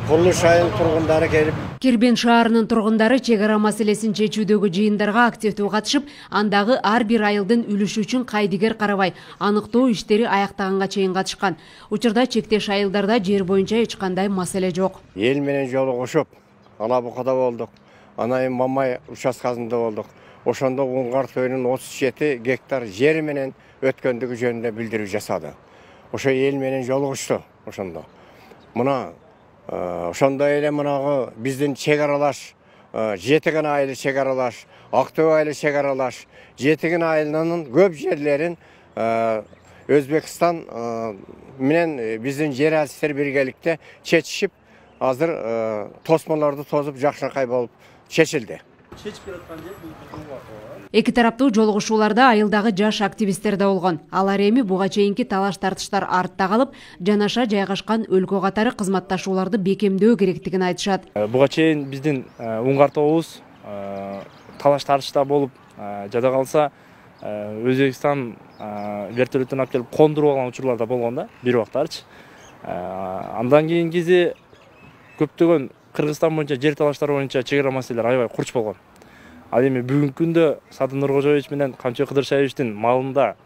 Кулуш айыл тургундары келип, Кербен шаарынын тургундары чек ара маселесин чечүүдөгү жыйындарга активдүү катышып, андагы ар бир айылдын үлүшү үчүн кайдыгер карабай, аныктоо иштери аяктаганга чейин катышкан. Учурда чектеш айылдарда жер боюнча эч кандай маселе жок. эл менен жолугушуп, ана букада болдук. Анайын Мамай участкасында болдук. Ошондо Уңгар тойунун 37 гектар жери менен өткөндүгү жөнүндө билдирүү жасады. Ошо эл менен жолугушту ошондо. Мына ошондой эле мынагы биздин чек аралаш, Жетиген айылы чек аралаш, Актөө айылы чек аралаш, Жетиген айылынын көп жерлерин Өзбекстан менен биздин жер алыстар биргеликте чечишип, азыр тосмолорду тозуп жакшыркай болуп чечилди. Эки тараптуу жолугушууларда айылдагы жаш активисттер да болгон. Алар эми буга чейинки талаш тартыштар артта калып, жанаша жайгашкан өлкө катары кызматташууларды бекемдөө керектигин айтышат. Буга чейин биздин Уңгар тобубуз талаш тартышта болуп, жада калса Өзбекстан вертолеттен алып келип кондуруп алган учурлар да болгон да, бир убактарчы. Андан кийинкиси көптөгөн Кыргызстан боюнча жер талаштары боюнча чек ара маселелер аябай курч болгон. Ал эми бүгүнкү күндө Садыр Нуркожоевич менен Камчы Кыдыршаевичтин малында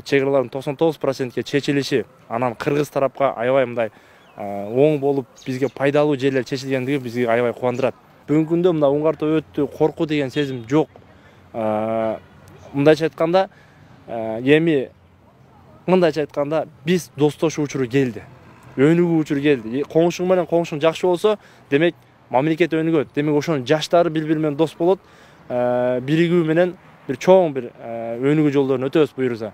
чек аралардын 99%ке чечилиши, анан кыргыз тарапка аябай мындай оң болуп бизге пайдалуу жерлер чечилгендиги бизди аябай кубандырат. Бүгүнкү күндө мына Уңгар той өттү, коркуу деген сезим жок. Мындайча айтканда, эми мындайча айтканда биз достошуу учуру келди. Өнүгүү учуру келди. Коңшуң менен коңшуң жакшы болсо, демек мамлекет өнүгөт. Демек ошонун жаштары бири-бири менен дос болот. Биригүү менен бир чоң бир өнүгүү жолдорун өтөбүз буюрса.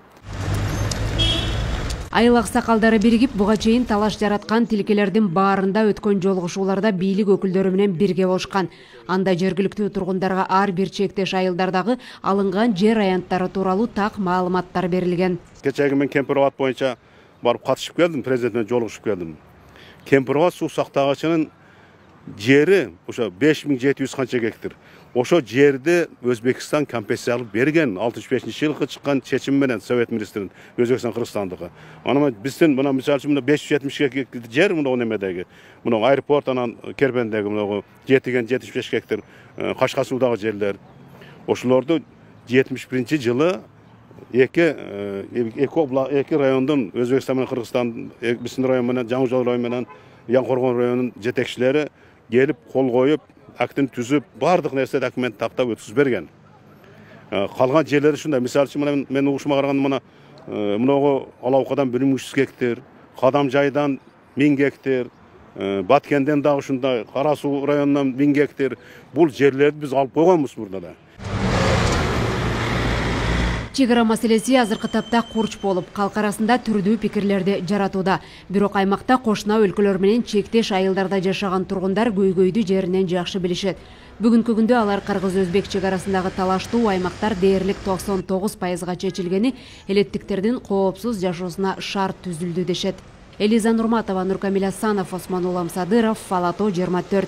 Айыл аксакалдары биригип, буга чейин талаш жараткан тилкелердин баарында өткөн жолугушууларда бийлик өкүлдөрү менен бирге болушкан. Анда жергиликтүү тургундарга ар бир чектеш айылдардагы алынган жер аянттары тууралуу так маалыматтар берилген. Кечеги мен Кемпироват боюнча барып катышып келдим, президент менен жолугушуп келдим. Кемпироват суу сактагычынын жери ошо 5700 канча гектар. Ошо жерди Өзбекстан компенсациялык берген 65-жылкы чыккан чечим менен Совет министринин Өзбекстан Кыргызстандыкы. Анан биздин мына мисалы үчүн 570 гектар жер мына немедеги, мына аэропорт анан Кербендеги мына Жетиген 75 гектар Кашка суудагы жерлер. Ошолорду 71-жылы эки райондун Өзбекстан менен Кыргызстан, биздин район менен Жаңы Жол району менен Яңкоргон районунун жетекчилери келип кол коюп, актын түзүп, бардык нерсе документ тактап өткүзүп берген. Калган жерлери ушундай. Мисалы үчүн мен угушума караганда мына Алаукадан 1300 гектар, Кадамжайдан 1000 гектар, Баткенден дагы ушундай, Кара Суу районунан 1000 гектар. Бул жерлерди биз алып койгонбуз мурда да. Чек ара маселеси азыркы тапта курч болуп, калк арасында түрдүү пикирлерди жаратууда. Бирок аймакта кошуна өлкөлөр менен чектеш айылдарда жашаган тургундар көйгөйдү жеринен жакшы билишет. Бүгүнкү күндө алар кыргыз-өзбек чек арасындагы талаштуу аймактар дээрлик 99%га чечилгени, элеттиктердин коопсуз жашоосуна шарт түзүлдү дешет. Элиза Нурматова, Нуркамил Асанов, Осмон Улам Садыров, Фалато 24.